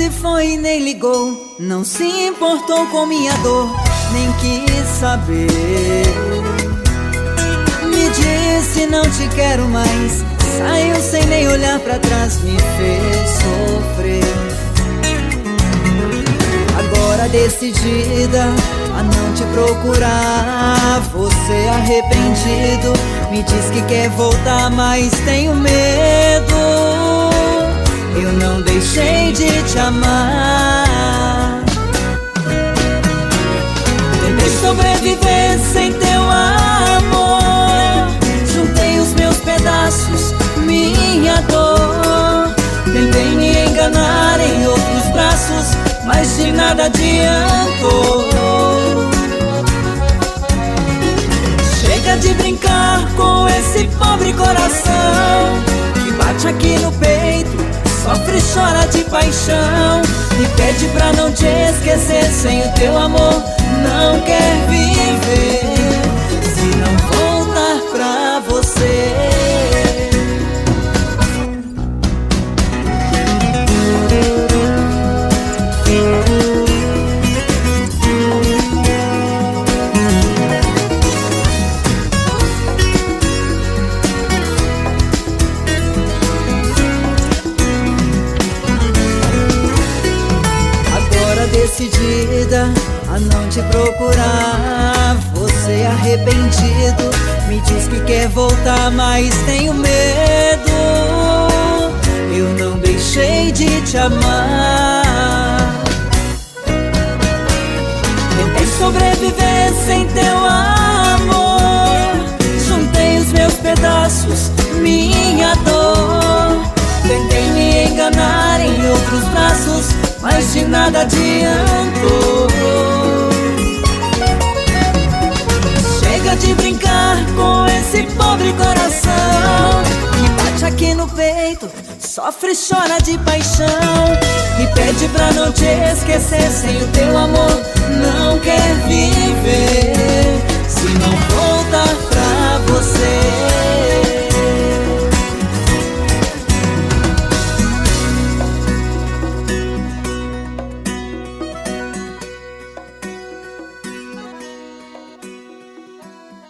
se foi e nem ligou, não se importou com minha dor, nem quis saber. Me disse não te quero mais, saiu sem nem olhar pra trás, me fez sofrer. Agora decidida a não te procurar, você arrependido, me diz que quer voltar, mas tenho medo. Eu não deixei de te amar. Tentei sobreviver sem teu amor, juntei os meus pedaços, minha dor. Tentei me enganar em outros braços, mas de nada adiantou. Chega de brincar com esse pobre coração que bate aqui no peito, sofre e chora de paixão. Me pede pra não te esquecer, sem o teu amor não quer viver. Se não voltar pra você, decidida a não te procurar, você arrependido, me diz que quer voltar, mas tenho medo. Eu não deixei de te amar. Tentei sobreviver sem teu amor, juntei os meus pedaços, minha dor. Tentei me enganar em outros braços, mas de nada adiantou. Chega de brincar com esse pobre coração que bate aqui no peito, sofre e chora de paixão. Me pede pra não te esquecer, sem o teu amor não quer viver. Se não voltar pra você,